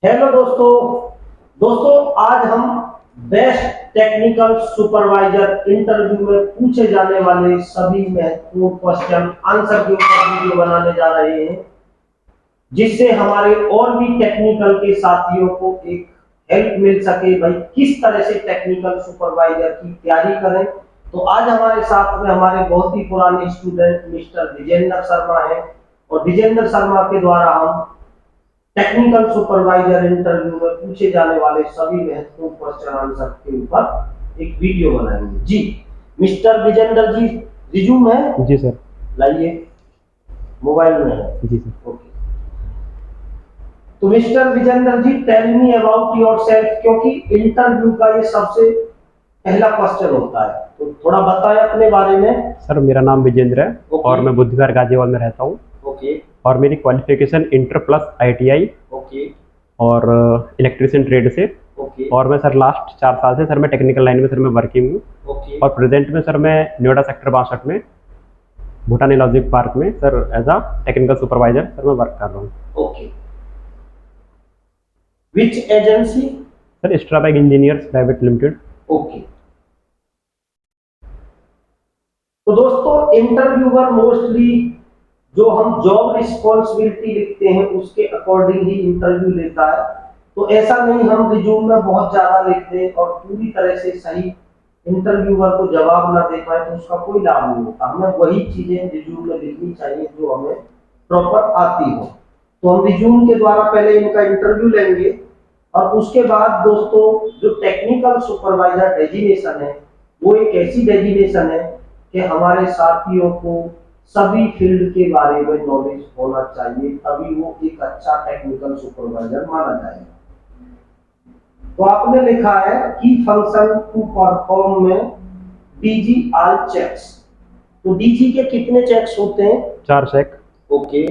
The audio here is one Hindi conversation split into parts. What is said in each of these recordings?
हेलो दोस्तों। आज हम बेस्ट टेक्निकल सुपरवाइजर इंटरव्यू में पूछे जाने वाले सभी महत्वपूर्ण क्वेश्चन आंसर के ऊपर वीडियो बनाने जा रहे हैं, जिससे हमारे और भी टेक्निकल के साथियों को एक हेल्प मिल सके भाई किस तरह से टेक्निकल सुपरवाइजर की तैयारी करें। तो आज हमारे साथ में हमारे बहुत ही पुराने स्टूडेंट मिस्टर विजेंद्र शर्मा है, और विजेंद्र शर्मा के द्वारा हम टेक्निकल सुपरवाइजर इंटरव्यू में पूछे जाने वाले सभी महत्वपूर्ण क्वेश्चन आंसर के ऊपर एक वीडियो बनाएंगे। जी मिस्टर विजेंद्र जी, रिज्यूम है? जी सर। लाइए, मोबाइल में है। जी सर। ओके, तो mister Vijendra ji, tell me about yourself, क्योंकि इंटरव्यू का ये सबसे पहला क्वेश्चन होता है, तो थोड़ा बताएं अपने बारे में। सर मेरा नाम विजेंद्र है और मैं बुद्ध विहार गाजियाबाद में रहता हूँ। ओके। और मेरी qualification inter plus ITI okay. और इलेक्ट्रिशियन ट्रेड से। ओके। और मैं सर लास्ट 4 साल से सर मैं टेक्निकल लाइन में सर मैं वर्किंग हूँ। ओके। और प्रेजेंट में सर मैं नोएडा सेक्टर 62 में भूटान लॉजिक पार्क में sir as a technical supervisor sir मैं वर्क कर रहा हूँ। Okay, which agency? Sir Strabag engineers private limited. Okay, तो दोस्तों इंटरव्यूअर मोस्टली जो हम जॉब रिस्पॉन्सिबिलिटी लिखते हैं उसके अकॉर्डिंग ही इंटरव्यू लेता है। तो ऐसा नहीं हम रिज्यूम में बहुत ज्यादा लिखते हैं और पूरी तरह से सही इंटरव्यूअर को जवाब ना दे पाए तो उसका कोई लाभ नहीं होता। हमें वही चीजें रिज्यूम में लिखनी चाहिए जो हमें प्रॉपर आती हो। तो हम रिज्यूम के द्वारा पहले इनका इंटरव्यू लेंगे, और उसके बाद दोस्तों जो टेक्निकल सुपरवाइजर डेजिग्नेशन है वो एक ऐसी डेजिग्नेशन है कि हमारे साथियों को सभी फील्ड के बारे में नॉलेज होना चाहिए, तभी वो एक अच्छा टेक्निकल सुपरवाइजर माना जाएगा। तो आपने लिखा है की फंक्शन टू परफॉर्म में डीजी ऑल चेक्स। तो डीजी के कितने चेक्स होते हैं? 4 चेक। ओके,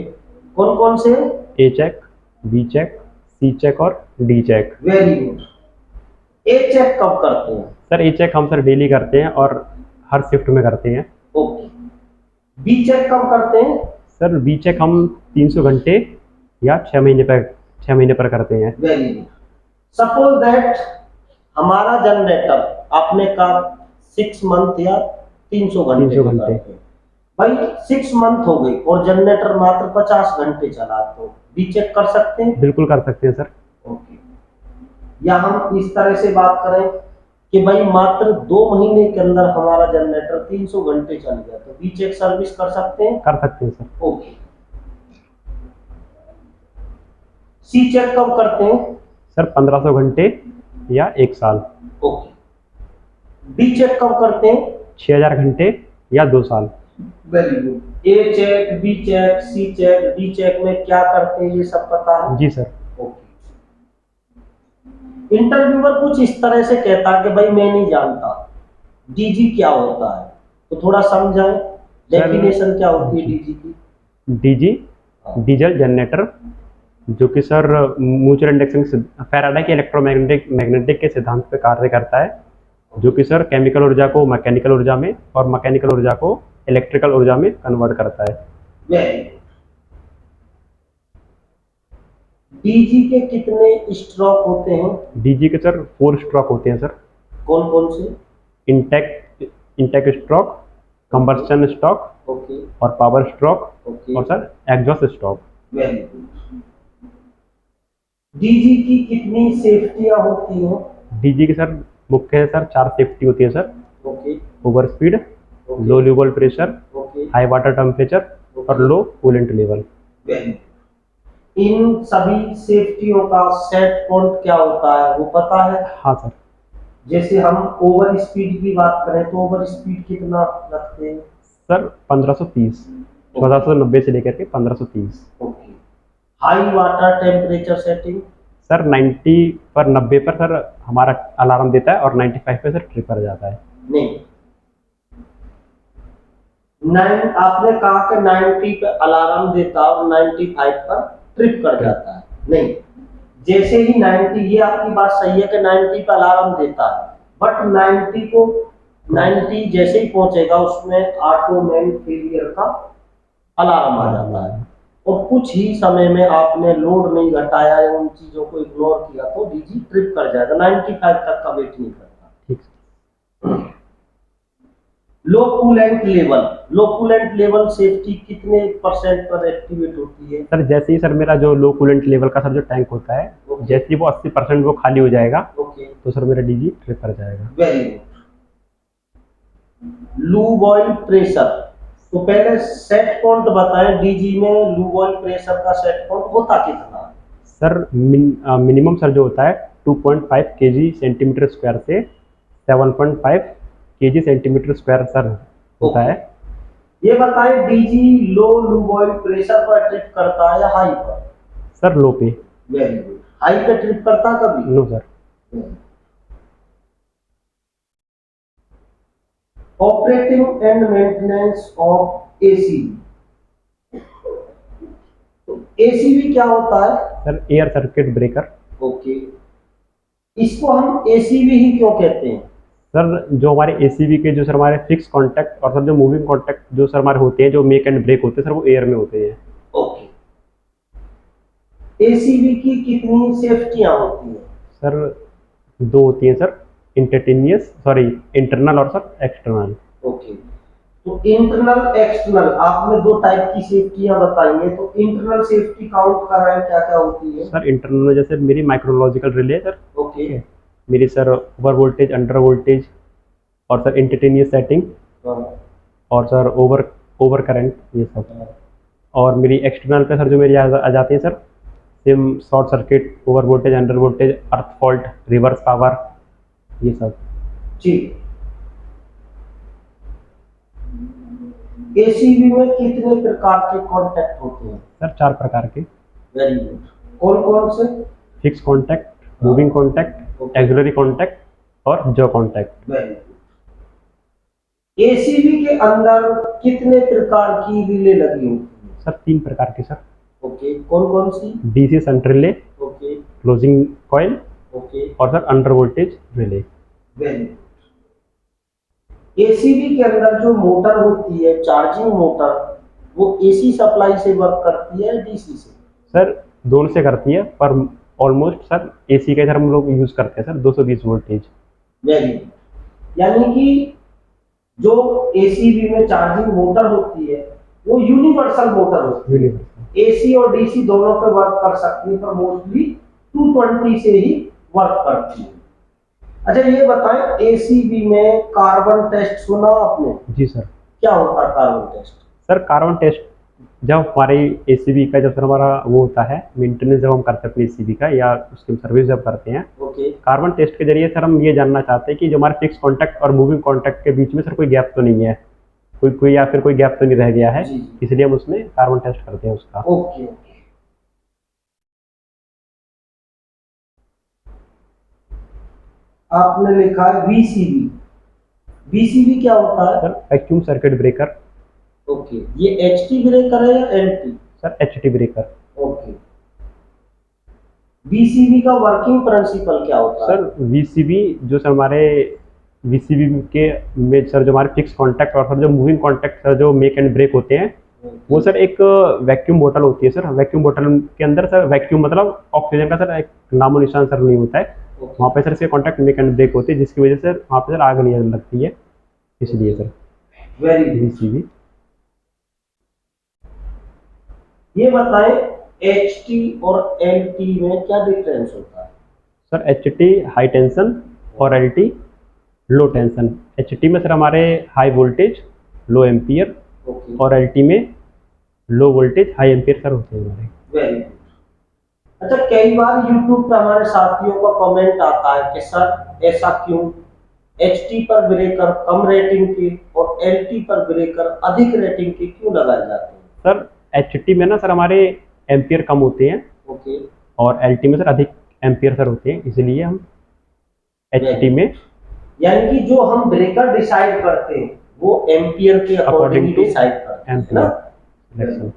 कौन कौन से? A check, B check, C check और D check. Very good. A check कब करते हैं? सर A चेक हम सर डेली करते हैं और हर शिफ्ट में करते हैं। ओके, बी चेक कब करते हैं? सर बी चेक हम 300 घंटे या 6 महीने पर करते हैं। Very good. सपोज दैट हमारा जनरेटर आपने कहा 6 मंथ या 300 घंटे भाई 6 मंथ हो गए और जनरेटर मात्र 50 घंटे चला, तो बी चेक कर सकते हैं? बिल्कुल कर सकते हैं सर। ओके, या हम इस तरह से बात करें कि भाई मात्र 2 महीने के अंदर हमारा जनरेटर 300 घंटे चल गया, तो बी चेक सर्विस कर सकते हैं? कर सकते हैं सर। ओके, सी चेक कब करते हैं? सर 1500 घंटे या 1 साल। ओके, डी चेक कब करते हैं? 6000 घंटे या 2 साल। Very good. A check, B check, C check, D check में क्या करते हैं ये सब पता है? जी सर। ओके, इंटरव्यूअर कुछ इस तरह से कहता है कि भाई मैं नहीं जानता डीजी क्या होता है, तो थोड़ा समझाएं डेफिनेशन क्या होती है डीजी की? डीजी डीजल जनरेटर, जो कि सर म्यूचुअल इंडक्शन फैराडे के इलेक्ट्रोमैग्नेटिक के सिद्धांत पे कार्य करता है, जो कि सर केमिकल ऊर्जा को मैकेनिकल ऊर्जा में और मैकेनिकल ऊर्जा को इलेक्ट्रिकल ऊर्जा में कन्वर्ट करता है। Very good. डीजी के कितने स्ट्रोक होते हैं? डीजी के सर 4 स्ट्रोक होते हैं सर। कौन कौन से? Intake stroke, combustion stroke, okay, और पावर स्ट्रोक, ओके, और sir exhaust stroke. Very good. DG की कितनी सेफ्टियां होती हैं? डीजी की सर मुख्य सर 4 सेफ्टी होती है sir. Okay, over speed, low lube pressure, okay, high water temperature और low coolant level. Very good. इन सभी सेफ्टियों का सेट पॉइंट क्या होता है वो पता है? हाँ सर। जैसे हम ओवर स्पीड की बात करें तो ओवर स्पीड कितना रखते हैं? सर 1530, 1490 से लेकर के 1530। Okay, high water temperature setting? Sir 90 पर 90 पर सर हमारा अलार्म देता है और 95 पे सर ट्रिप कर जाता है। नहीं, आपने कहा कि 90 पे अलार्म देता है और 95 पर ट्रिप कर जाता है। नहीं, जैसे ही 90, ये आपकी बात सही है कि 90 पे अलार्म देता है, बट 90 जैसे ही पहुंचेगा उसमें ऑटो मैन फेलियर का अलार्म आ जाता है। और कुछ ही समय में आपने लोड नहीं घटाया या उन चीजों को इग्नोर किया तो डीजी ट्रिप कर जाएगा, 95 तक का वेट नहीं करता। ठीक। लो कूलेंट लेवल सेफ्टी कितने % पर एक्टिवेट होती है? सर जैसे ही सर मेरा जो लो कूलेंट लेवल का सर जो टैंक होता है, ओके। जैसे ही वो 80% वो खाली हो जाएगा, ओके, तो सर मेरा डीजी ट्रिप कर जाएगा। Very good. Lube oil pressure, तो पहले सेट पॉइंट बताएं, डीजी में लूब ऑयल प्रेशर का सेट पॉइंट होता कितना है? सर मिनिमम सर जो होता है 2.5 केजी सेंटीमीटर स्क्वायर से 7.5 केजी सेंटीमीटर स्क्वायर सर होता है। ये बताएं DG low lube oil pressure पर ट्रिप करता है या हाई पर? सर लो पे। Very good. हाई पे ट्रिप करता कभी? No sir. Operating and maintenance of ACB, तो एसीबी क्या होता है? Sir air circuit breaker. Okay, इसको हम एसीबी ही क्यों कहते हैं? सर जो हमारे एसीबी के जो सर हमारे फिक्स कांटेक्ट और सर जो मूविंग कांटेक्ट जो सर हमारे होते हैं, जो मेक एंड ब्रेक होते हैं सर, वो एयर में होते हैं। ओके, एसीबी की कितनी सेफ्टियां होती हैं? सर 2 होती हैं सर, इंटरनल और सर एक्सटर्नल। ओके, तो इंटरनल एक्सटर्नल आपने 2 टाइप की सेफ्टियां बताई हैं, तो इंटरनल सेफ्टी काउंट कर रहे हैं, क्या क्या होती है? सर इंटरनल में जैसे मेरी माइक्रोलॉजिकल रिले है सर, ओके, मेरी sir over voltage, under voltage और सर इंस्टेंटेनियस सेटिंग हाँ, और सर ओवर करंट, ये सब। और मेरी एक्सटर्नल पे सर जो मेरी आ जाती है sir, SIM short circuit, over voltage, under voltage, अर्थ फॉल्ट, रिवर्स पावर, ये सब। ठीक। एसीबी में कितने प्रकार के कॉन्टैक्ट होते हैं? सर 4 प्रकार के। Very good. कौन कौन से? Fix contact, moving contact, Okay. Axillary contact और जो कॉन्टैक्ट। Very good. एसीबी के अंदर कितने प्रकार की रिले लगी होती है? सर 3 प्रकार के सर। ओके, कौन कौन सी? DC shunt relay, okay, closing coil okay, और sir under voltage relay. Very good. ACB के अंदर जो मोटर होती है, चार्जिंग मोटर, वो एसी सप्लाई से वर्क करती है डीसी से? सर दोनों से करती है, पर ऑलमोस्ट सर एसी का सर हम लोग यूज करते हैं सर 220 वोल्टेज। Very good. यानी कि जो एसीबी में चार्जिंग मोटर होती है वो यूनिवर्सल मोटर होती है, एसी और डीसी दोनों पे वर्क कर सकती है, पर मोस्टली 220 से ही वर्क करती है। अच्छा ये बताएं, एसीबी में कार्बन टेस्ट सुना आपने? जी सर। क्या होता है carbon test? Sir carbon test जब हमारे एसीबी का जब सर हमारा वो होता है मेंटेनेंस, जब हम करते हैं अपने एसीबी का या उसकी सर्विस जब करते हैं, ओके, कार्बन टेस्ट के जरिए सर हम ये जानना चाहते हैं कि जो हमारे फिक्स कॉन्टैक्ट और मूविंग कॉन्टैक्ट के बीच में सर कोई गैप तो नहीं है, कोई या फिर कोई गैप तो नहीं रह गया है, जी। इसलिए हम उसमें कार्बन टेस्ट करते हैं उसका। Okay, okay. आपने लिखा है वीसीबी, वीसीबी क्या होता है? Sir vacuum circuit breaker. Okay, ये एचटी ब्रेकर है या LT? Sir HT breaker. Okay, VCB का वर्किंग प्रिंसिपल क्या होता है? सर वीसीबी जो सर हमारे वीसीबी के में सर जो हमारे फिक्स कॉन्टैक्ट और सर जो मूविंग कॉन्टैक्ट सर जो मेक एंड ब्रेक होते हैं, वो सर एक वैक्यूम बोतल होती है सर। वैक्यूम बोतल के अंदर सर वैक्यूम मतलब ऑक्सीजन का सर एक नामो निशान सर नहीं होता है, वहाँ पे सर इसके कॉन्टैक्ट मेक एंड ब्रेक होती है, जिसकी वजह से वहाँ पे सर आग नहीं लगती है, इसलिए सर वेरी गुड। वीसीबी। ये बताएं एचटी और एलटी में क्या डिफरेंस होता है? सर एचटी हाई टेंशन और एलटी लो टेंशन। एचटी में सर हमारे हाई वोल्टेज लो एम्पियर ओके, और एलटी में low voltage high ampere sir होते हैं हमारे। Very good. अच्छा कई बार यूट्यूब पे हमारे साथियों का कमेंट आता है कि सर ऐसा क्यों, एचटी पर ब्रेकर कम रेटिंग के और एलटी पर ब्रेकर अधिक रेटिंग के क्यों लगाए जाते हैं? सर एचटी में ना सर हमारे एम्पियर कम होते हैं ओके, और एलटी में सर अधिक एम्पियर सर होते हैं, इसलिए हम एचटी में। यानी कि जो हम ब्रेकर डिसाइड करते हैं वो एम्पियर के अकॉर्डिंग According to डिसाइड करते हैं ना? एम्पियर।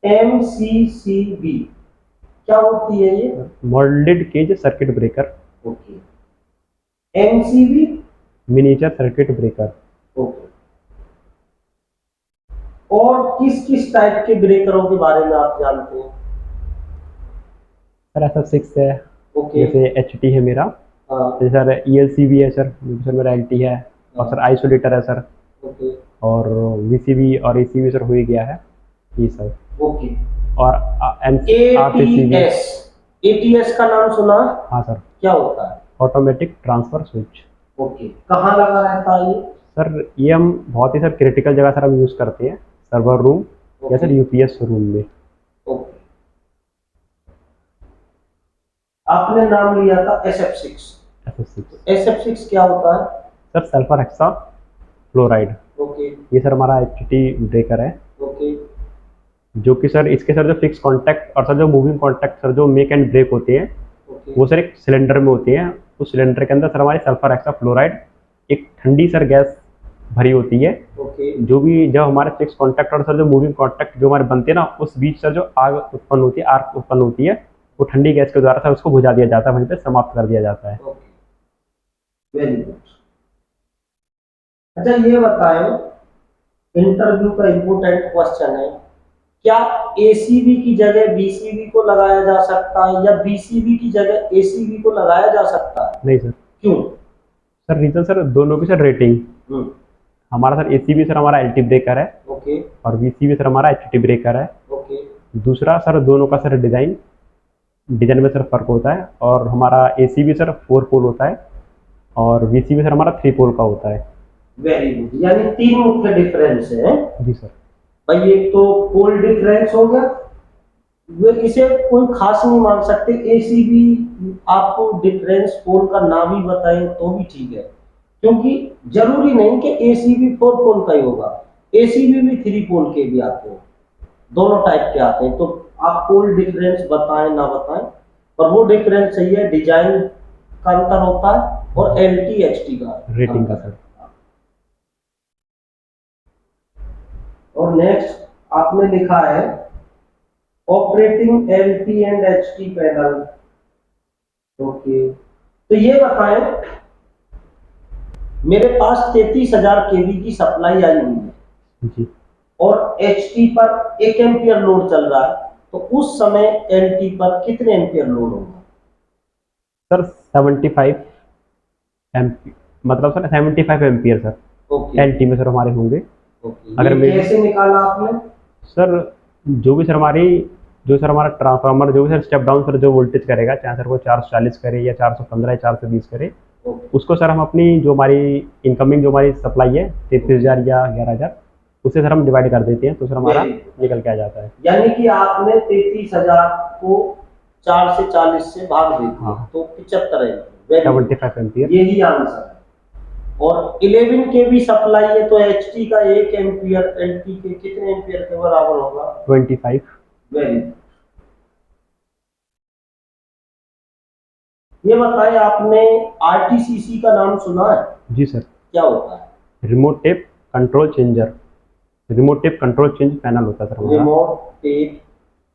एमसीसीबी क्या होती है ये? Moulded case circuit breaker. Okay, MCB miniature circuit breaker. Okay. और किस किस टाइप के ब्रेकरों के बारे में आप जानते हैं? सर SF6 है, ओके। जैसे HT है मेरा, हाँ। जैसे सर ELCB है सर, जो कि सर मेरा LT है, और सर आइसोलेटर है सर, ओके। और VCB और ACB सर हो ही गया है ये सब, ओके। और RCCB। एटीएस, एटीएस का नाम सुना? हाँ सर, क्या होता है? Automatic transfer switch. ओके, कहाँ लगा रहता है ये? सर ये हम बहुत ही सर क्रिटिकल जगह सर हम यूज़ करते हैं, सर्वर रूम या सर UPS रूम में। ओके। आपने नाम लिया था SF6। SF6 SF6 क्या होता है? Sir sulphur hexa fluoride, okay. ये सर हमारा HT ब्रेकर है, ओके। जो कि सर इसके सर जो फिक्स कॉन्टैक्ट और सर जो मूविंग कॉन्टैक्ट सर जो मेक एंड ब्रेक होते हैं, ओके। वो सर एक सिलेंडर में होती हैं। उस सिलेंडर के अंदर सर हमारी सल्फर हेक्सा फ्लोराइड एक ठंडी सर गैस भरी होती है, ओके। जो भी जब हमारे फिक्स कॉन्टैक्ट और सर जो मूविंग कॉन्टैक्ट जो हमारे बनते हैं ना, उस बीच सर जो आग उत्पन्न होती है, आर्क उत्पन्न होती है, वो ठंडी गैस के द्वारा सर उसको बुझा दिया जाता है, वहीं पे समाप्त कर दिया जाता है। Okay, very good. अच्छा ये बताएं, इंटरव्यू का इम्पोर्टेंट क्वेश्चन है, क्या एसीबी की जगह बीसीबी को लगाया जा सकता है या बीसीबी की जगह एसीबी को लगाया जा सकता है? नहीं सर। क्यों? सर रीजन सर दोनों की सर रेटिंग, हमारा सर ACB सर हमारा LT ब्रेकर है, ओके। और VCB सर हमारा HT ब्रेकर है। ओके। दूसरा सर दोनों का सर डिजाइन में सर फर्क होता है, और हमारा ACB सर 4 पोल होता है, और VCB सर हमारा 3 पोल का होता है। वेरी गुड, यानी 3 मुख्य डिफरेंस है। जी सर। भाई एक तो पोल डिफरेंस हो गया, वो इसे कोई खास नहीं मान सकते। एसीबी आपको डिफरेंस पोल का ना भी बताएं तो भी ठीक है, क्योंकि जरूरी नहीं कि एसीबी 4 पोल का ही होगा, एसीबी भी 3 पोल के भी आते हैं, दोनों टाइप के आते हैं। तो आप पोल डिफरेंस बताएं ना बताएं, पर वो डिफरेंस सही है, डिजाइन का अंतर होता है और LT HT का रेटिंग का सर। और नेक्स्ट आपने लिखा है operating LT and HT panel. Okay, तो ये बताएं, मेरे पास 33,000 kV की सप्लाई आई हुई है जी, और HT पर 1 एम्पियर लोड चल रहा है, तो उस समय LT पर कितने एम्पियर लोड होगा? सर 75 एम्पी, मतलब sir 75 ampere sir okay. LT में सर हमारे होंगे। ओके, अगर ये कैसे निकाला आपने? सर जो भी सर हमारा ट्रांसफार्मर जो भी सर स्टेप डाउन सर जो वोल्टेज करेगा, चाहे सर वो 440 करे या 415 या 420 करे, उसको सर हम अपनी जो हमारी इनकमिंग जो हमारी सप्लाई है 33,000 या 11,000, उससे सर हम डिवाइड कर देते हैं, तो सर हमारा निकल के आ जाता है। यानी कि आपने 33,000 को 4 से 40 से भाग दे दिया, तो 75 75 एम्पियर, यही आंसर है। और 11 kV सप्लाई है, तो HT का 1 एम्पियर LT के कितने एम्पियर के बराबर होगा? 25। Very good. ये बताएं, आपने RTCC का नाम सुना है? जी सर। क्या होता है? Remote tape control changer, remote tape control change panel होता है सर हमारा। Remote tape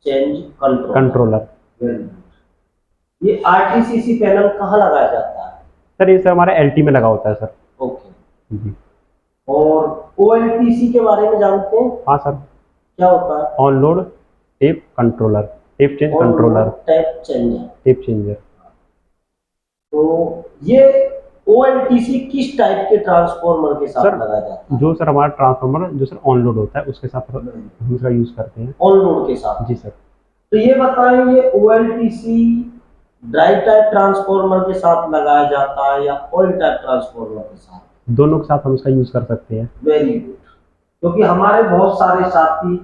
change controller. Very good. ये RTCC पैनल कहाँ लगाया जाता है? सर ये सर हमारा LT में लगा होता है सर। ओके। जी। और OLTC के बारे में जानते हैं? हाँ सर। क्या होता है? On load tap controller, tape change controller, tape changer. Tape changer. तो ये OLTC किस टाइप के ट्रांसफार्मर के साथ लगाया जाता है? जो सर हमारा ट्रांसफार्मर जो सर ऑन लोड होता है उसके साथ हम इसका यूज करते हैं। ऑन लोड के साथ? जी सर। तो ये बताएं, ये OLTC ड्राई टाइप ट्रांसफार्मर के साथ लगाया जाता है या ऑयल टाइप ट्रांसफार्मर के साथ? दोनों के साथ हम इसका यूज कर सकते हैं। वेरी गुड, क्योंकि हमारे बहुत सारे साथी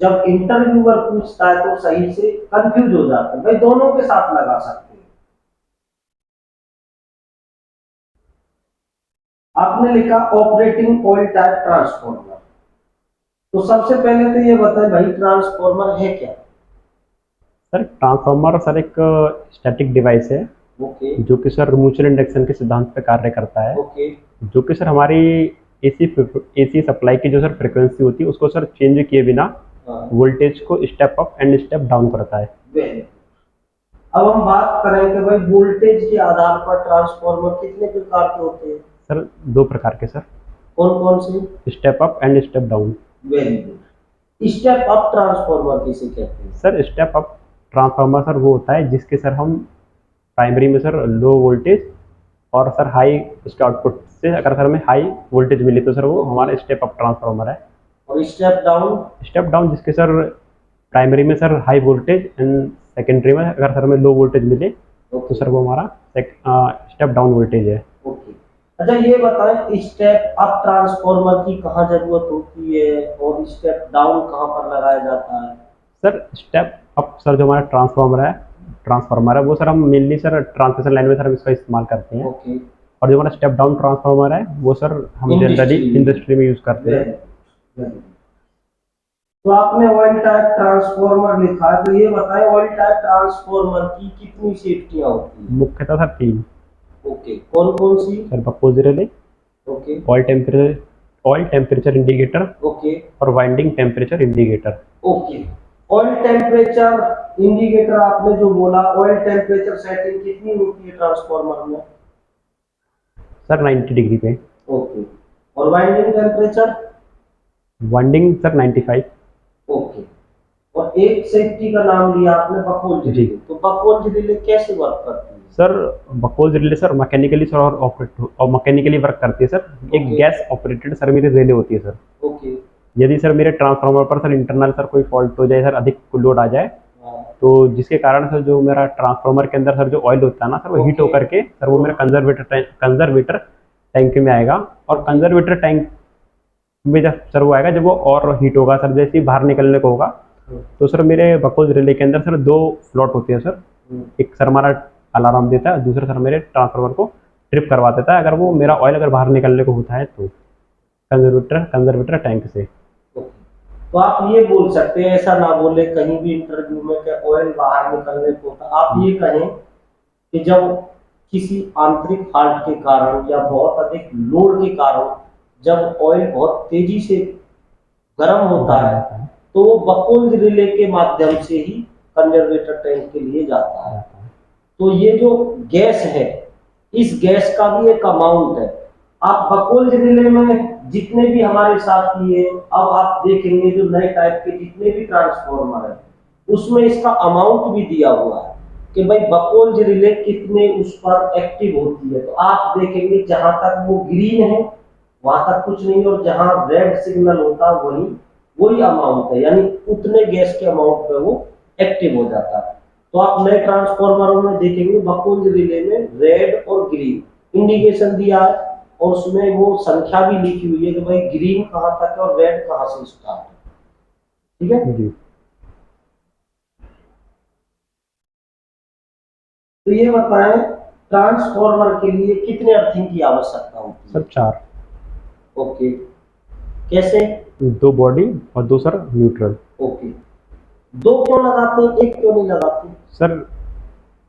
जब इंटरव्यूअर पूछता है तो सही से कंफ्यूज हो जाते हैं, भाई दोनों के साथ लगा सकते हैं। आपने लिखा ऑपरेटिंग ऑयल टाइप ट्रांसफार्मर, तो सबसे पहले तो ये बताएं भाई, ट्रांसफार्मर है क्या? सर ट्रांसफार्मर सर एक स्टैटिक डिवाइस है, ओके। जो कि सर म्यूचुअल इंडक्शन के सिद्धांत पे कार्य करता है। ओके। जो कि सर हमारी एसी सप्लाई की जो सर फ्रिक्वेंसी होती है उसको सर चेंज किए बिना वोल्टेज को step up and step down करता है। वेरी। अब हम बात करें कि भाई वोल्टेज के आधार पर ट्रांसफार्मर कितने प्रकार के होते हैं? सर 2 प्रकार के सर। कौन कौन से? Step up and step down. Very good. Step up transformer किसे कहते हैं? Sir step up transformer sir वो होता है जिसके सर हम प्राइमरी में सर लो वोल्टेज और सर हाई उसके आउटपुट से अगर सर हमें हाई वोल्टेज मिली तो सर वो हमारा स्टेप अप ट्रांसफार्मर है। और स्टेप डाउन? स्टेप डाउन जिसके सर प्राइमरी में sir high voltage and secondary में अगर सर हमें लो वोल्टेज मिले तो सर वो हमारा स्टेप डाउन वोल्टेज है। ओके। अच्छा ये बताएं, स्टेप अप ट्रांसफार्मर की कहाँ जरूरत होती है और स्टेप डाउन कहाँ पर लगाया जाता है? सर स्टेप अप सर जो हमारा ट्रांसफार्मर है वो सर हम मेनली सर ट्रांसमिशन लाइन में सर हम इसका इस्तेमाल करते हैं। ओके। और जो हमारा स्टेप डाउन ट्रांसफार्मर है वो सर हम जनरली इंडस्ट्री में यूज़ करते हैं। Very good. तो आपने ऑयल टाइप ट्रांसफार्मर लिखा है, तो ये बताएं ऑयल टाइप ट्रांसफार्मर की कितनी सेफ्टियां होती हैं? मुख्यतः सर 3। ओके, कौन कौन सी? Sir Buchholz relay, okay. Oil temperature indicator okay. और winding temperature indicator. Okay. Oil temperature indicator आपने जो बोला, ऑयल टेम्परेचर सेटिंग कितनी होती है ट्रांसफार्मर में? सर 90 डिग्री पे। ओके। और winding temperature? Winding sir 95। Okay. और एक सेफ्टी का नाम लिया आपने, बकोल्ज जी। रिले, तो बकोल्ज रिले कैसे वर्क करती है? Sir Buchholz relay sir mechanically sir और मैकेनिकली वर्क करती है सर। एक ओके। गैस ऑपरेटेड सर मेरी रिले होती है सर। ओके। यदि सर मेरे ट्रांसफार्मर पर सर इंटरनल सर कोई फॉल्ट हो जाए सर, अधिक लोड आ जाए, हाँ। तो जिसके कारण सर जो मेरा ट्रांसफार्मर के अंदर सर जो ऑयल होता है ना सर वो हीट ओके। होकर के सर वो मेरा कंजर्वेटर टैंक में आएगा। और कंजर्वेटर टैंक में जब सर वो आएगा, जब वो और हीट होगा सर, जैसे ही बाहर निकलने को होगा तो सर मेरे बकोज रिले के अंदर सर 2 स्लॉट होते हैं सर। एक सर हमारा अलार्म देता है, दूसरा सर मेरे ट्रांसफार्मर को ट्रिप करवा देता है अगर वो मेरा ऑयल अगर बाहर निकलने को होता है तो कंजर्वेटर टैंक से। ओके। तो आप ये बोल सकते हैं, ऐसा ना बोले कहीं भी इंटरव्यू में कि ऑयल बाहर निकलने को होता, आप ये कहें कि जब किसी आंतरिक फॉल्ट के कारण या बहुत अधिक लोड के कारण जब ऑयल बहुत तेजी से गर्म होता है तो वो बकोल्ज रिले के माध्यम से ही कंजर्वेटर टैंक के लिए जाता है। तो ये जो गैस है, इस गैस का भी एक अमाउंट है। आप बकोल्ज रिले में जितने भी हमारे साथी है, अब आप देखेंगे जो नए टाइप के जितने भी ट्रांसफार्मर है उसमें इसका अमाउंट भी दिया हुआ है कि भाई बकोल्ज रिले कितने उस पर एक्टिव होती है। तो आप देखेंगे जहां तक वो ग्रीन है वहां तक कुछ नहीं, और जहां रेड सिग्नल होता है वही अमाउंट है, यानी उतने गैस के अमाउंट पे वो एक्टिव हो जाता है। तो आप नए ट्रांसफार्मरों में देखेंगे बकोल्ज रिले में रेड और ग्रीन इंडिकेशन दिया है और उसमें वो संख्या भी लिखी हुई है कि भाई ग्रीन कहां तक है और रेड कहां से स्टार्ट है। ठीक है जी। तो ये बताएं ट्रांसफार्मर के लिए कितने अर्थिंग की आवश्यकता होती है? सर 4। ओके। कैसे? 2 बॉडी और 2 सर न्यूट्रल। ओके। 2 क्यों लगाते हैं, 1 क्यों नहीं लगाते? सर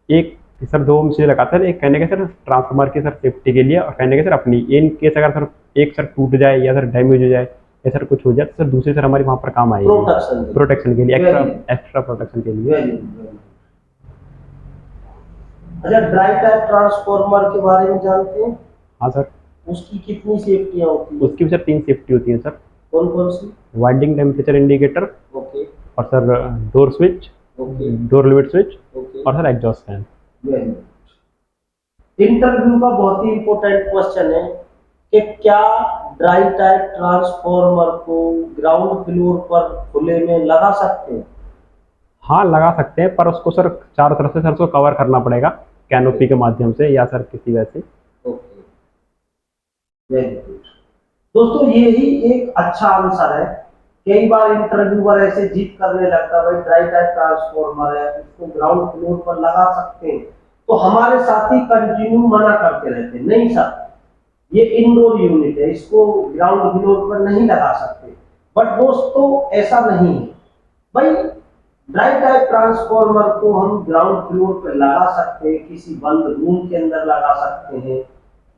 एक सर 2 हम इसलिए लगाते हैं, एक कहने के सर ट्रांसफार्मर की सर सेफ्टी के लिए और कहने के सर अपनी, इन केस अगर सर एक सर टूट जाए या सर डैमेज हो जाए या सर कुछ हो जाए तो सर दूसरी सर हमारी वहाँ पर काम आएगी प्रोटेक्शन के लिए, एक्स्ट्रा प्रोटेक्शन के लिए। Very good. अच्छा, ड्राई टाइप ट्रांसफार्मर के बारे में जानते हैं? हाँ सर। उसकी कितनी सेफ्टियां होती है? उसकी भी सर 3 सेफ्टी होती है सर। कौन कौन सी? Winding temperature indicator okay. और sir door switch, okay. Door limit switch okay. और sir exhaust fan. Very good. Interview का बहुत ही इंपॉर्टेंट क्वेश्चन है कि क्या ड्राई टाइप ट्रांसफार्मर को ग्राउंड फ्लोर पर खुले में लगा सकते हैं? हाँ लगा सकते हैं, पर उसको सर चारों तरफ से सर उसको कवर करना पड़ेगा कैनोपी के माध्यम से या सर किसी वैसे। ओके। Very good. दोस्तों यही एक अच्छा आंसर है। कई बार इंटरव्यूअर ऐसे जिद करने लगता है भाई ड्राई टाइप ट्रांसफार्मर है इसको ग्राउंड फ्लोर पर लगा सकते हैं, तो हमारे साथी कंटिन्यू मना करते रहते हैं नहीं सर ये इंडोर यूनिट है, इसको ग्राउंड फ्लोर पर नहीं लगा सकते। बट दोस्तों ऐसा नहीं है भाई, ड्राई टाइप ट्रांसफार्मर को हम ग्राउंड फ्लोर पर लगा सकते हैं, किसी बंद रूम के अंदर लगा सकते हैं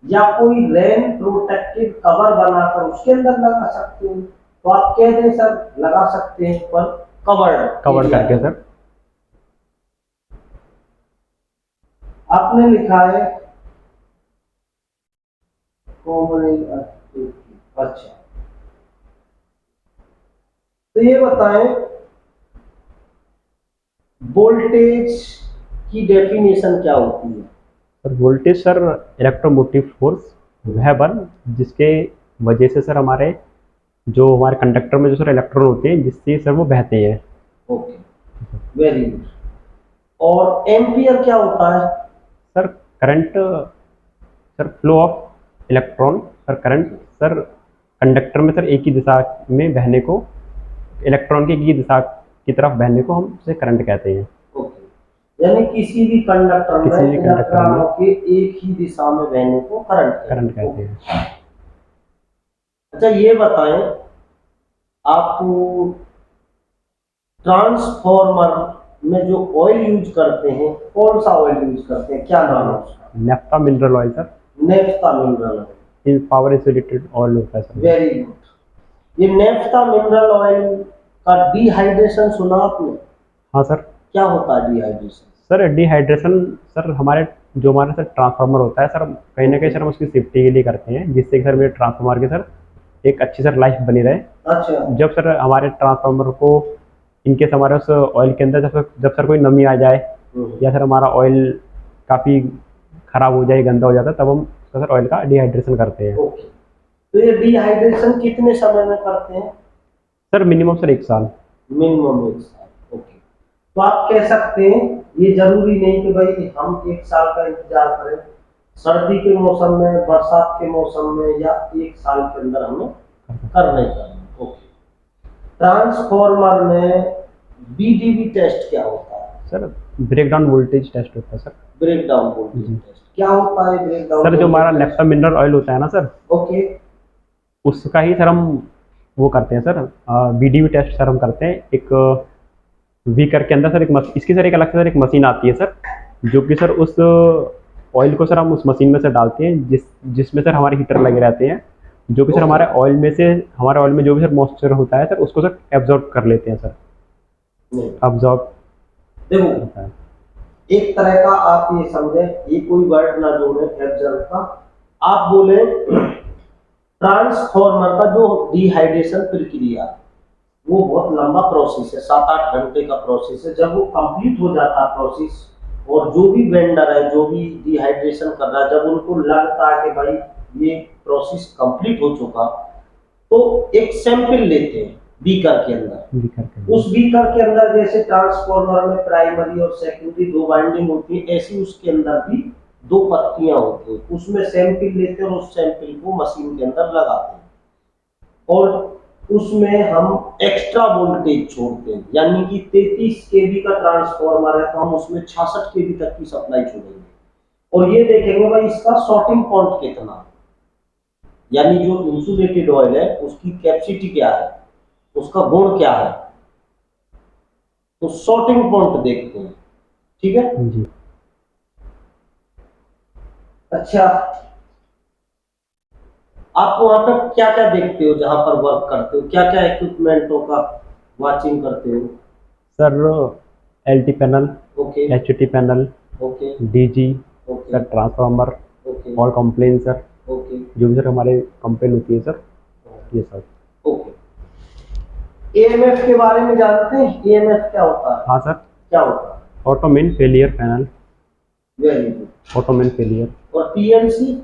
या कोई रेन प्रोटेक्टिव कवर बनाकर उसके अंदर लगा सकते हैं। तो आप कह दें सर लगा सकते हैं पर कवर करके सर। आपने लिखा है कॉमन। अच्छा, तो तो ये बताएं, वोल्टेज की डेफिनेशन क्या होती है? Sir voltage sir electromotive force वह बल जिसके वजह से सर हमारे जो हमारे कंडक्टर में जो सर इलेक्ट्रॉन होते हैं जिससे सर वो बहते हैं। Okay, very good. और एम्पियर क्या होता है? Sir current, sir flow of electron, sir current sir conductor में सर एक ही दिशा में बहने को, इलेक्ट्रॉन की एक ही दिशा की तरफ बहने को हम उसे करंट कहते हैं। ओके, यानी किसी भी कंडक्टर किसी में भी कंडक्टर इलेक्ट्रॉनों में के एक ही दिशा में बहने को करंट कहते हैं। अच्छा, ये बताएं आप, ट्रांसफॉर्मर में जो ऑयल यूज करते हैं, कौन सा ऑयल यूज करते हैं, क्या नाम है उसका? Naphtha mineral oil sir, naphtha mineral oil. In power insulated oil होता है सर। Very good. ये नेफ्था मिनरल ऑयल का डिहाइड्रेशन सुना आपने? हाँ सर। क्या होता है डिहाइड्रेशन? सर डिहाइड्रेशन सर हमारे सर ट्रांसफार्मर होता है सर, कहीं ना कहीं सर हम उसकी सेफ्टी के लिए करते हैं जिससे कि सर मेरे ट्रांसफार्मर के सर एक अच्छी सर लाइफ बनी रहे। अच्छा। जब सर हमारे ट्रांसफार्मर को इनकेस हमारे उस ऑयल के अंदर जब सर कोई नमी आ जाए या सर हमारा ऑयल काफ़ी ख़राब हो जाए, गंदा हो जाता है, तब हम उसका सर ऑयल का डिहाइड्रेशन करते हैं। ओके, तो ये डिहाइड्रेशन कितने समय में करते हैं? सर मिनिमम सर 1 साल। मिनिमम 1 साल। ओके, तो आप कह सकते हैं ये जरूरी नहीं कि भाई हम 1 साल का इंतजार करें, सर्दी के मौसम में, बरसात के मौसम में, या 1 साल के अंदर हमें करना ही करना। ओके, ट्रांसफॉर्मर में बीडीवी टेस्ट क्या होता है? सर ब्रेकडाउन वोल्टेज टेस्ट होता है सर। ब्रेकडाउन वोल्टेज टेस्ट क्या होता है? ब्रेकडाउन सर जो हमारा नेफ्था मिनरल ऑयल होता है ना सर, ओके, उसका ही सर हम वो करते हैं सर, बीडीवी टेस्ट सर हम करते हैं। एक वीकर के अंदर सर इसकी सर एक अलग से सर एक मशीन आती है सर, जो कि सर उस ऑयल को सर हम उस मशीन में से डालते हैं जिसमें सर हमारे हीटर लगे रहते हैं, जो कि सर हमारे ऑयल में जो भी सर मॉइस्चर होता है सर उसको सर एब्जॉर्ब कर लेते हैं सर। एब्जॉर्ब देखो, होता है। एक तरह का आप ये समझे, ये कोई वर्ड ना जोड़े एब्जॉर्ब का, आप बोले ट्रांसफॉर्मर का जो डिहाइड्रेशन प्रक्रिया, वो बहुत लंबा प्रोसेस है, 7-8 घंटे का प्रोसेस है। जब वो कंप्लीट हो जाता है प्रोसेस, और जो भी वेंडर है, जो भी डिहाइड्रेशन कर रहा है, जब उनको लगता है कि भाई ये प्रोसेस कंप्लीट हो चुका, तो एक सैंपल लेते हैं बीकर के अंदर। उस बीकर के अंदर जैसे ट्रांसफॉर्मर में प्राइमरी और सेकेंडरी 2 वाइंडिंग होती है, ऐसी उसके अंदर भी 2 पत्तियां होती हैं। उसमें सैंपल लेते हैं और उस सैंपल को मशीन के अंदर लगाते हैं, और उसमें हम एक्स्ट्रा वोल्टेज छोड़ते हैं। यानी कि 33 केवी का ट्रांसफॉर्मर है तो हम उसमें 66 केवी तक की सप्लाई छोड़ेंगे, और ये देखेंगे भाई इसका शॉर्टिंग पॉइंट कितना है, यानी जो इंसुलेटेड ऑयल है उसकी कैपेसिटी क्या है, उसका गुण क्या है, तो शॉर्टिंग पॉइंट देखते हैं। ठीक है जी। अच्छा, आप वहां पर क्या क्या देखते हो जहां पर वर्क करते हो, क्या क्या इक्विपमेंटों का वाचिंग करते हो? Sir LT panel, okay, HT panel, okay, DG, okay, sir transformer, okay, और कंप्लेन सर, ओके, जो भी सर हमारे कंप्लेन होती है सर, ये सब। ओके। एएमएफ के बारे में जानते हैं? एएमएफ क्या होता है? हाँ सर। क्या होता है? Auto main failure panel, very good. Auto main failure. और PLC?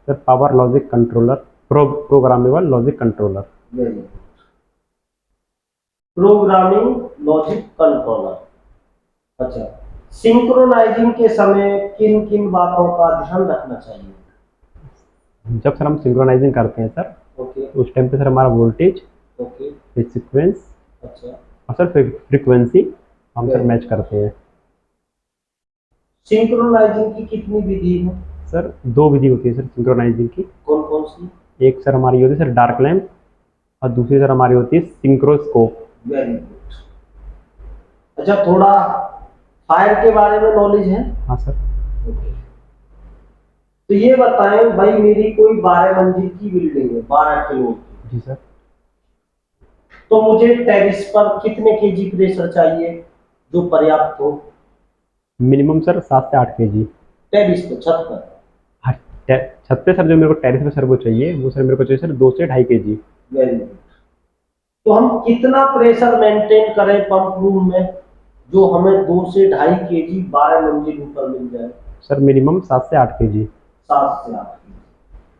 Sir power logic controller, programmable logic controller. Very good, programming logic controller. अच्छा, सिंक्रोनाइजिंग के समय किन किन बातों का ध्यान रखना चाहिए? जब सर हम सिंक्रोनाइजिंग करते हैं सर, ओके, उस टाइम पे सर हमारा वोल्टेज, ओके, फिर सीक्वेंस अच्छा, और सर फ्रीक्वेंसी हम सर मैच करते हैं। सिंक्रोनाइजिंग की कितनी विधि है? सर 2 विधि होती है सर सिंक्रोनाइजिंग की। कौन कौन सी? एक सर हमारी होती है सर डार्क लैम्प, और दूसरी सर हमारी होती है सिंक्रोस्कोप। Very good. अच्छा, थोड़ा फायर के बारे में नॉलेज है? हाँ सर। ओके, तो ये बताएं भाई, मेरी कोई 12 मंजिल की बिल्डिंग है, 12 फ्लोर की, जी सर। तो मुझे टेरेस पर कितने केजी प्रेशर चाहिए जो पर्याप्त हो? मिनिमम सर 7 से 8 केजी। टेरेस पे, छत पर? हाँ, छत पे सर जो मेरे को टेरिस पे सर वो चाहिए, वो सर मेरे को चाहिए सर 2 से 2.5 केजी। Very good. तो हम कितना प्रेशर मेंटेन करें पंप रूम में जो हमें 2 से 2.5 केजी 12 मंजिल ऊपर मिल जाए? सर मिनिमम 7 से 8 केजी। 7 से 8 केजी।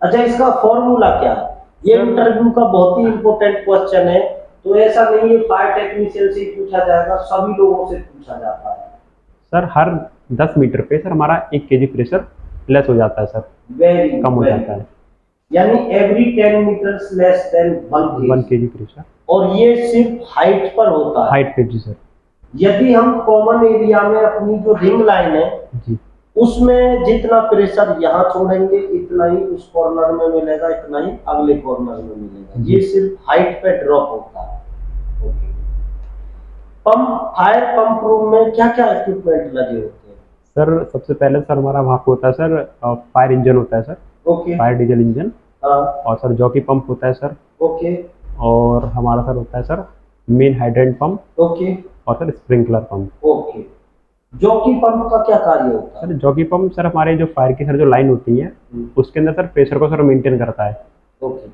अच्छा, इसका फॉर्मूला क्या है? ये इंटरव्यू का बहुत ही इंपॉर्टेंट क्वेश्चन है। तो ऐसा नहीं है फायर टेक्नीशियन से पूछा जाएगा, सभी लोगों से पूछा जाता है। सर हर 10 मीटर पे सर हमारा 1 केजी प्रेशर लेस हो जाता है सर, वेरी कम हो जाता है। यानी every 10 metres less than 1 KG pressure. और ये सिर्फ हाइट पर होता है। हाइट पे जी सर। यदि हम कॉमन एरिया में अपनी जो रिंग लाइन है जी उसमें जितना प्रेशर यहाँ छोड़ेंगे इतना ही उस कॉर्नर में मिलेगा, इतना ही अगले कॉर्नर में मिलेगा। ये सिर्फ हाइट पे ड्रॉप होता है। Okay. Pump, fire pump room में क्या क्या इक्विपमेंट लगे होते हैं? सर सबसे पहले सर हमारा वहाँ पे होता है सर फायर इंजन होता है sir, okay. Fire diesel engine. हाँ। और सर जॉकी पंप होता है सर। ओके। और हमारा सर होता है sir main hydrant pump. Okay. और sir sprinkler pump. Okay. Jockey pump का क्या कार्य होता है? सर जॉकी पंप सर हमारे जो फायर की सर जो लाइन होती है उसके अंदर सर प्रेशर को सर मेंटेन करता है। ओके।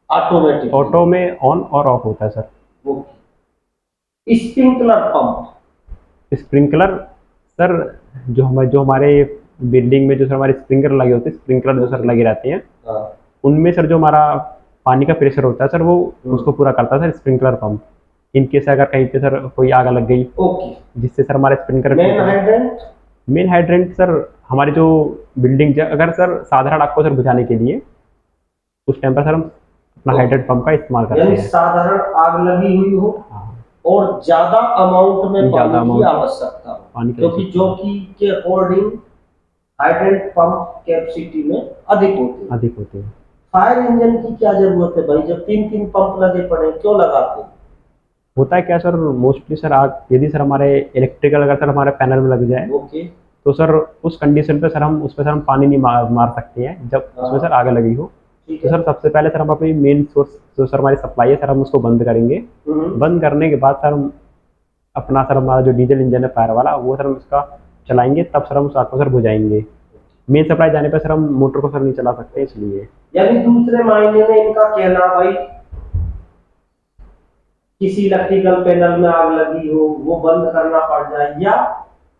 ऑटोमेटिक, ऑटो में ऑन और ऑफ होता है sir. Okay. Sprinkler pump? Sprinkler sir जो हमारे बिल्डिंग में जो सर हमारे स्प्रिंकलर लगे होते हैं, स्प्रिंकलर जो सर लगे रहते हैं, हाँ। उनमें सर जो हमारा पानी का प्रेशर होता है सर वो उसको पूरा करता है sir sprinkler pump. In case अगर कहीं पे सर कोई आग लग गई, ओके। जिससे सर हमारे sprinkler main hydrant? Main hydrant sir हमारी जो बिल्डिंग अगर सर साधारण आग को सर बुझाने के लिए उस टाइम पर सर हम अपना हाइड्रेंट पंप का इस्तेमाल करते यानी हैं। साधारण आग लगी हुई हो हाँ। और ज्यादा अमाउंट में ज्यादा पानी की amount में आवश्यकता हो, पानी की क्योंकि जॉकी के अकॉर्डिंग हाइड्रेंट पंप कैपेसिटी में अधिक होते हैं। फायर इंजन की क्या जरूरत है भाई, जब 3-3 पंप लगे पड़े क्यों लगाते हैं? होता है क्या सर, मोस्टली सर आग यदि सर हमारे इलेक्ट्रिकल अगर सर हमारे पैनल में लग जाए, ओके। तो सर उस कंडीशन पे सर हम उस पर सर हम पानी नहीं मार सकते हैं जब उसमें सर आग लगी हो। तो सर सबसे पहले सर हम अपनी मेन सोर्स जो सर हमारी सप्लाई है सर हम उसको बंद करेंगे। बंद करने के बाद सर हम अपना सर हमारा जो डीजल इंजन है फायर वाला वो सर हम उसका चलाएंगे, तब सर हम उस आग को सर बुझाएंगे। मेन सप्लाई जाने पर सर हम मोटर को सर नहीं चला सकते इसलिए। यानी दूसरे मायने में इनका कहना भाई किसी इलेक्ट्रिकल पैनल में आग लगी हो वो बंद करना पड़ जाए, या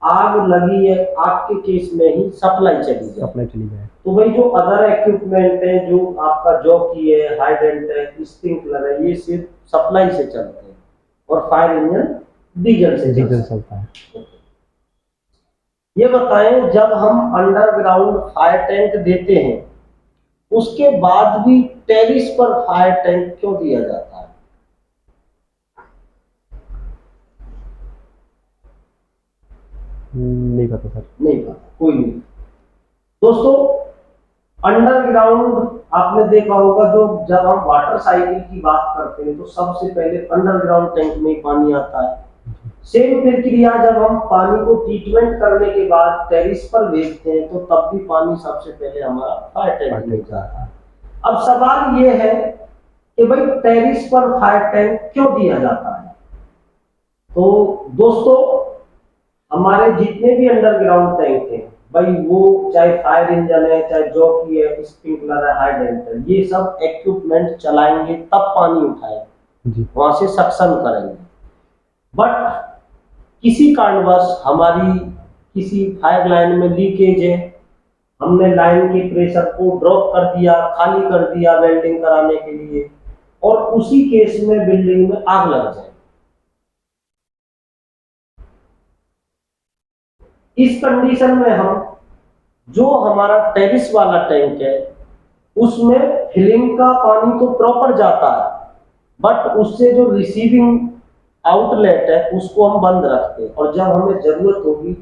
आग लगी है आग के केस में ही सप्लाई चली जाए। तो भाई जो अदर इक्विपमेंट है, जो आपका जॉकी है, हाइड्रेंट है, स्प्रिंकलर है, ये सिर्फ सप्लाई से चलते हैं और फायर इंजन डीजल से चलता है। ये बताएं, जब हम अंडरग्राउंड फायर टैंक देते हैं उसके बाद भी टेरिस पर फायर टैंक क्यों दिया जाता है? नहीं पता सर। नहीं पता, कोई नहीं। दोस्तों, अंडरग्राउंड आपने देखा होगा, जो जब हम वाटर साइकिल की बात करते हैं तो सबसे पहले अंडरग्राउंड टैंक में पानी आता है। सेम प्रक्रिया जब हम पानी को ट्रीटमेंट करने के बाद टेरिस पर भेजते हैं तो तब भी पानी सबसे पहले हमारा फायर टैंक में जाता है। अब सवाल ये है कि भाई टेरिस पर फायर टैंक क्यों दिया जाता है? तो दोस्तों, हमारे जितने भी अंडरग्राउंड टैंक हैं भाई, वो चाहे फायर इंजन है, चाहे जॉकी है, स्प्रिंकलर है, हाइड्रेंट है, ये सब इक्विपमेंट चलाएंगे तब पानी उठाएंगे, वहां से सक्शन करेंगे। बट किसी कारणवश हमारी किसी फायर लाइन में लीकेज है, हमने लाइन के प्रेशर को ड्रॉप कर दिया, खाली कर दिया वेल्डिंग कराने के लिए, और उसी केस में बिल्डिंग में आग लग जाए। इस कंडीशन में हम जो हमारा टेरिस वाला टैंक है उसमें फिलिंग का पानी तो प्रॉपर जाता है, बट उससे जो रिसीविंग आउटलेट है उसको हम बंद रखते हैं, और जब हमें जरूरत होगी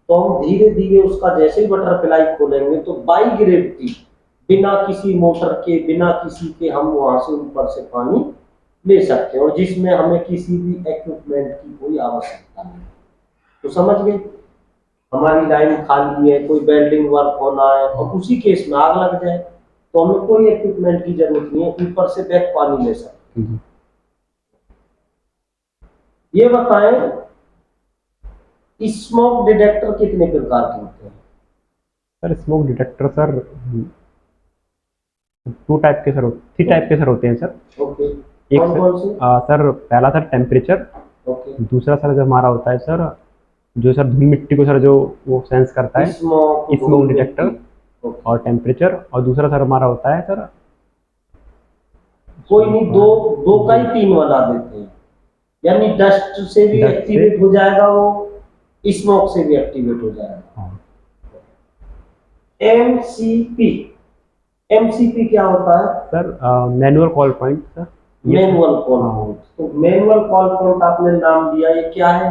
तो हम धीरे धीरे उसका जैसे ही बटरफ्लाई खोलेंगे तो बाई ग्रेविटी बिना किसी मोटर के, बिना किसी के हम वहां से ऊपर से पानी ले सकते हैं, और जिसमें हमें किसी भी इक्विपमेंट की कोई आवश्यकता नहीं। तो समझ गए, हमारी लाइन खाली है, कोई वेल्डिंग वर्क होना है और उसी केस में आग लग जाए तो हमें कोई इक्विपमेंट की जरूरत नहीं है, ऊपर से बैक पानी ले सकते हैं। ये बताएं, स्मोक डिटेक्टर कितने प्रकार के होते हैं? Sir smoke detector sir 3 type के सर होते हैं सर। ओके। कौन कौन से? सर पहला सर टेम्परेचर, ओके, दूसरा सर जो हमारा होता है सर, जो सर धूल मिट्टी को सर जो वो सेंस करता है, स्मोक स्मोक डिटेक्टर ओके, और टेम्परेचर, और दूसरा सर हमारा होता है सर, कोई नहीं, दो दो का ही तीन बना देते हैं, यानी डस्ट से भी डस्ट से- एक्टिवेट हो जाएगा वो, स्मोक से भी एक्टिवेट हो जाएगा। हाँ एमसीपी, एमसीपी क्या होता है? Sir manual call point sir, manual call हाँ। पॉइंट। तो मैनुअल कॉल पॉइंट आपने नाम दिया, ये क्या है?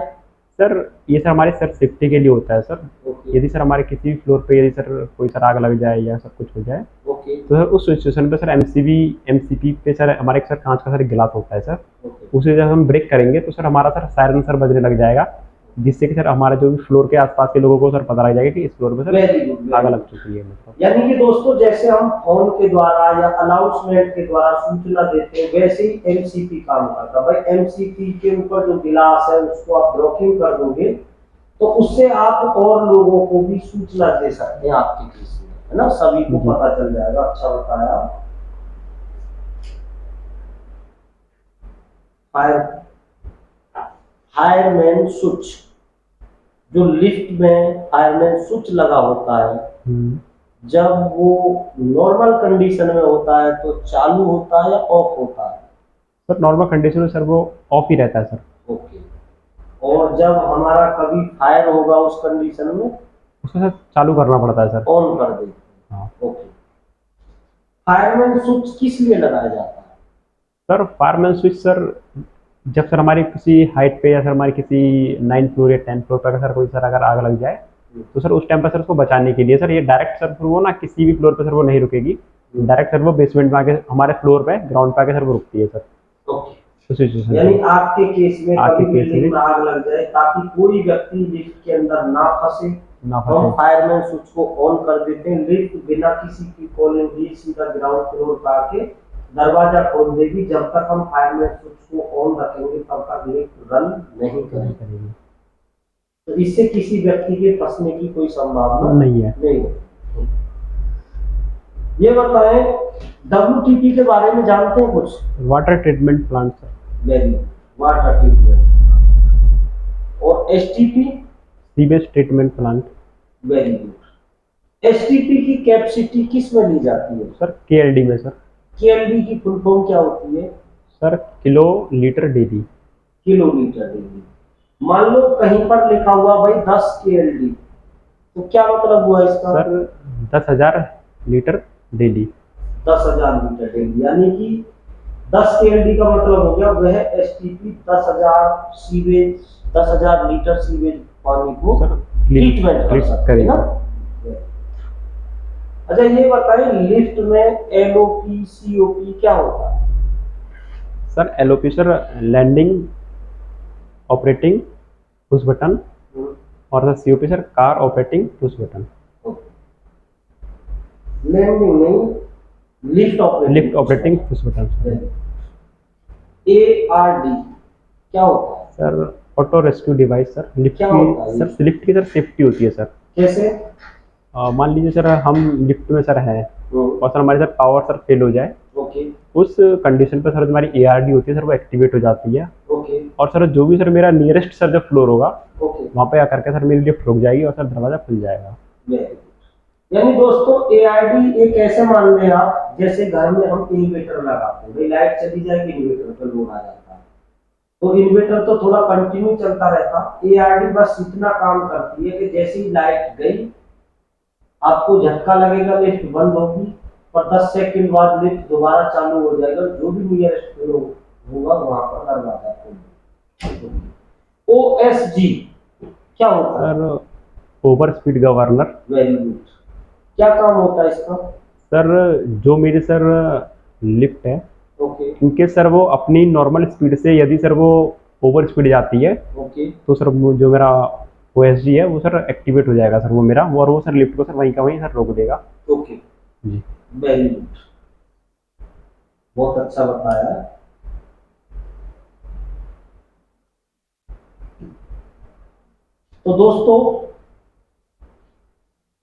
सर ये सर हमारे सर सेफ्टी के लिए होता है सर। ओके यदि सर हमारे किसी भी फ्लोर पे यदि सर कोई सर आग लग जाए या सब कुछ हो जाए, ओके तो सर उस सिचुएशन पे सर एमसीपी पे सर हमारे एक सर कांच का सर एक गिलास होता है सर, ओके, उसे जब हम ब्रेक करेंगे तो सर हमारा सर सायरन सर बजने लग जाएगा, जिससे कि सर हमारे जो भी फ्लोर के आसपास के लोगों को सर पता लग जाएगा कि इस फ्लोर पे सर वेरी गुड। आग लग चुकी है, मतलब। यानी कि दोस्तों, जैसे हम फोन के द्वारा या अनाउंसमेंट के द्वारा सूचना देते हैं, वैसे ही एमसीपी काम करता है। भाई एमसीपी के ऊपर जो गिलास है उसको आप ब्लॉकिंग कर दोगे तो उससे आप और लोगों को भी सूचना दे सकते हैं आपके केस में, है ना, सभी को पता चल जाएगा। अच्छा बताया। फायर फायरमैन स्विच, जो लिफ्ट में फायरमैन स्विच लगा होता है, जब वो नॉर्मल कंडीशन में होता है तो चालू होता है या ऑफ होता है? सर नॉर्मल कंडीशन में सर वो ऑफ ही रहता है सर। ओके। और जब हमारा कभी फायर होगा उस कंडीशन में उसको सर चालू करना पड़ता है सर। ऑन कर देते हैं। हाँ ओके। फायरमैन स्विच किस लिए लगाया जाता है? सर फायरमैन स्विच सर, जब सर हमारी किसी हाइट पे या सर हमारी किसी 9th फ्लोर या 10th फ्लोर पर सर कोई सर अगर आग लग जाए, तो सर उस टाइम पर सर उसको बचाने के लिए सर ये डायरेक्ट सर फिर वो ना किसी भी फ्लोर पे सर वो नहीं रुकेगी, डायरेक्ट सर वो बेसमेंट में आके हमारे फ्लोर पे ग्राउंड पे आके सर वो रुकती है सर ओके। उस सिचुएशन यानी में। आपके केस में आपके कभी केस बिल्डिंग में में आग लग जाए ताकि कोई व्यक्ति लिफ्ट के अंदर ना फंसे, ना तो हम फंसे। फायरमैन स्विच को ऑन कर देते हैं। लिफ्ट बिना किसी की कॉलिंग दिए सीधा ग्राउंड फ्लोर पर आके दरवाजा खोल देगी। जब तक हम फायरमैन स्विच को ऑन रखेंगे तब तक लिफ्ट रन नहीं करेगी। तो इससे किसी व्यक्ति के फंसने की कोई संभावना नहीं है। नहीं है। ये बताएं, WTP के बारे में जानते हैं कुछ? Water treatment plant sir. Very water treatment. और STP? Sewage treatment plant. Very good. STP की कैपेसिटी किस में ली जाती है? सर KLD में सर। KLD की फुल फॉर्म क्या होती है? Sir kilo litre daily. Kilometre daily. मान लो कहीं पर लिखा हुआ भाई 10 KLD, तो क्या मतलब हुआ इसका? Sir 10,000 litre daily. 10,000 litre daily, यानी कि 10 KLD का मतलब हो गया वह STP 10,000 सीवेज, 10,000 लीटर सीवेज पानी को सर ट्रीटमेंट कर सकते हैं ना। अच्छा ये बताएं, लिफ्ट में LOP COP क्या होता है? Sir LOP sir landing operating push button, और sir COP sir car operating push button. Landing नहीं, lift operating push button. ARD क्या होता है? Sir auto rescue device sir, lift क्या होता है की सर लिफ्ट की सर सेफ्टी होती है सर। कैसे? मान लीजिए सर हम लिफ्ट में सर हैं और सर हमारी सर पावर सर फेल हो जाए, ओके उस कंडीशन पर सर हमारी ARD होती है सर, वो एक्टिवेट हो जाती है, ओके और सर जो भी सर मेरा नियरेस्ट सर जो फ्लोर होगा ओके। वहाँ पे आकर के सर मेरी लिफ्ट रुक जाएगी और सर दरवाजा खुल जाएगा। यानी दोस्तों ARD एक ऐसे मान लें आप, जैसे घर में हम इन्वर्टर लगाते हैं, भाई लाइट चली जाएगी इन्वर्टर पर लोड आ जाता है, तो इन्वर्टर तो थोड़ा कंटिन्यू चलता रहता। ARD बस इतना काम करती है कि जैसे ही लाइट गई आपको झटका लगेगा, लिफ्ट बंद होगी, और 10 सेकंड बाद लिफ्ट दोबारा चालू हो जाएगा, जो भी नियरेस्ट फ्लोर होगा वहां पर दरवाजा खोल। OSG क्या होता है? Sir over speed governor. Very good. क्या काम होता है इसका? सर जो मेरी सर लिफ्ट है, ओके इनके सर वो अपनी नॉर्मल स्पीड से यदि सर वो ओवर स्पीड जाती है, ओके तो सर जो मेरा OSG है वो सर एक्टिवेट हो जाएगा सर वो मेरा, और वो सर लिफ्ट को सर वहीं का वहीं सर रोक देगा। ओके जी वेरी गुड, बहुत अच्छा बताया। तो दोस्तों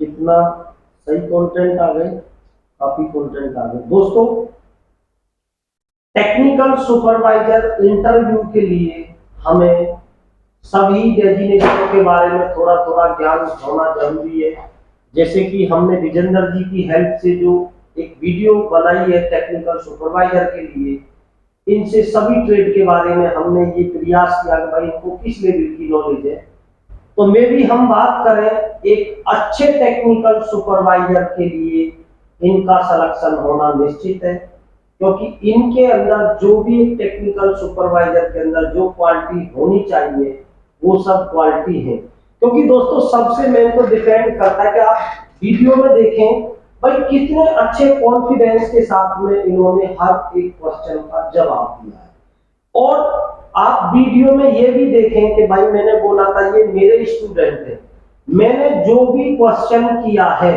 कितना सही कंटेंट आ गए, काफी कंटेंट आ गए दोस्तों। टेक्निकल सुपरवाइजर इंटरव्यू के लिए हमें सभी डेजिग्नेशनों के बारे में थोड़ा थोड़ा ज्ञान होना जरूरी है। जैसे कि हमने विजेंद्र जी की हेल्प से जो एक वीडियो बनाई है टेक्निकल सुपरवाइजर के लिए, इनसे सभी ट्रेड के बारे में हमने ये प्रयास किया कि भाई इनको किस लेवल की नॉलेज है। तो मे भी हम बात करें एक अच्छे टेक्निकल सुपरवाइजर के लिए इनका सिलेक्शन होना निश्चित है, क्योंकि इनके अंदर जो भी एक टेक्निकल सुपरवाइजर के अंदर जो क्वालिटी होनी चाहिए वो सब क्वालिटी है। क्योंकि दोस्तों सबसे मेन तो डिपेंड करता है कि आप वीडियो में देखें भाई कितने अच्छे कॉन्फिडेंस के साथ में इन्होंने हर एक क्वेश्चन का जवाब दिया है। और आप वीडियो में ये भी देखें कि भाई मैंने बोला था ये मेरे स्टूडेंट हैं, मैंने जो भी क्वेश्चन किया है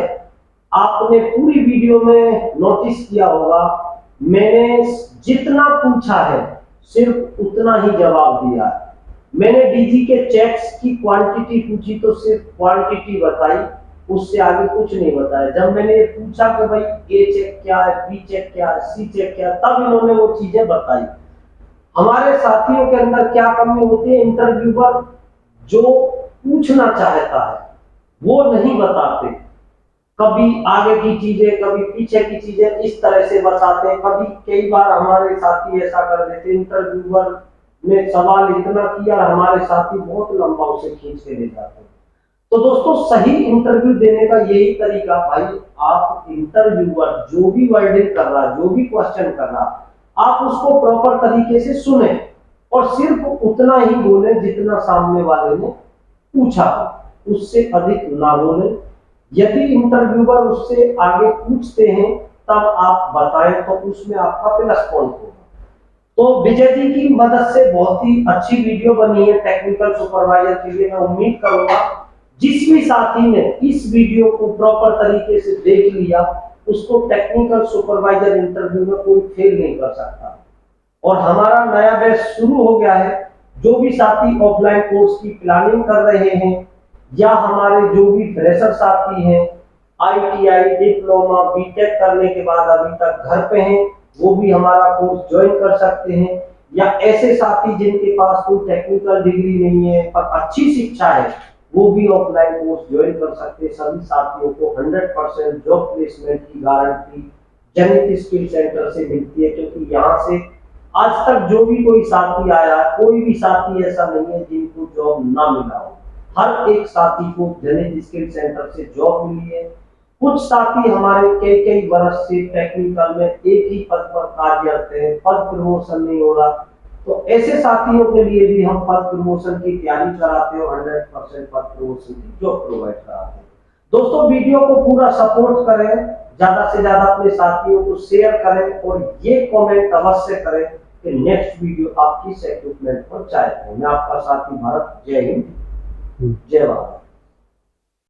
आपने पूरी वीडियो में नोटिस किया होगा, मैंने जितना पूछा है सिर्फ उतना ही जवाब दिया है। मैंने डीजी के चेक्स की क्वांटिटी पूछी तो सिर्फ क्वांटिटी बताई, उससे आगे कुछ नहीं बताया। जब मैंने ये पूछा कि भाई ए चेक क्या है, बी चेक क्या है, सी चेक क्या है, तब इन्होंने वो चीजें बताई। हमारे साथियों के अंदर क्या कमी होती है, इंटरव्यूअर जो पूछना चाहता है वो नहीं बताते, कभी आगे की चीजें कभी पीछे की चीजें इस तरह से बताते हैं। कभी कई बार हमारे साथी ऐसा कर देते, इंटरव्यूअर ने सवाल इतना किया हमारे साथी बहुत लंबा उसे खींच के ले जाते हैं। तो दोस्तों सही इंटरव्यू देने का यही तरीका, भाई आप इंटरव्यूअर जो भी वर्डिंग कर रहा, जो भी क्वेश्चन कर रहा, आप उसको प्रॉपर तरीके से सुने और सिर्फ उतना ही बोले जितना सामने वाले ने पूछा, उससे अधिक ना बोले। यदि इंटरव्यूअर उससे आगे पूछते हैं तब आप बताएं तो उसमें आपका प्लस पॉइंट होगा। तो विजय जी की मदद से बहुत ही अच्छी वीडियो बनी है टेक्निकल सुपरवाइजर के लिए। मैं उम्मीद करूंगा जिस भी साथी ने इस वीडियो को प्रॉपर तरीके से देख लिया उसको टेक्निकल सुपरवाइजर इंटरव्यू में कोई फेल नहीं कर सकता। और हमारा नया बैच शुरू हो गया है। जो भी साथी ऑफलाइन कोर्स की प्लानिंग कर रहे हैं या हमारे जो भी फ्रेशर साथी हैं, आईटीआई डिप्लोमा बीटेक करने के बाद अभी तक घर पे हैं, वो भी हमारा कोर्स ज्वाइन कर सकते हैं। या ऐसे साथी जिनके पास कोई टेक्निकल डिग्री नहीं है पर अच्छी शिक्षा है, वो भी ऑफलाइन कोर्स ज्वाइन कर सकते हैं। सभी साथियों को 100% जॉब प्लेसमेंट की गारंटी जनित स्किल सेंटर से मिलती है, क्योंकि यहाँ से आज तक जो भी कोई साथी आया, कोई भी साथी ऐसा नहीं है जिनको जॉब ना मिला हो। हर एक साथी को जनित स्किल सेंटर से जॉब मिली है। कुछ साथी हमारे कई कई वर्ष से टेक्निकल में एक ही पद पर कार्यरत हैं, पद प्रमोशन नहीं हो रहा, तो ऐसे साथियों के लिए भी हम पद प्रमोशन की तैयारी कराते हैं और 100% पद प्रमोशन की जॉब प्रोवाइड कराते हैं। दोस्तों वीडियो को पूरा सपोर्ट करें, ज्यादा से ज्यादा अपने साथियों को शेयर करें और ये कमेंट अवश्य करें कि नेक्स्ट वीडियो आप किस इक्विपमेंट पर चाहते हैं। मैं आपका साथी भारत, जय हिंद, जय भारत।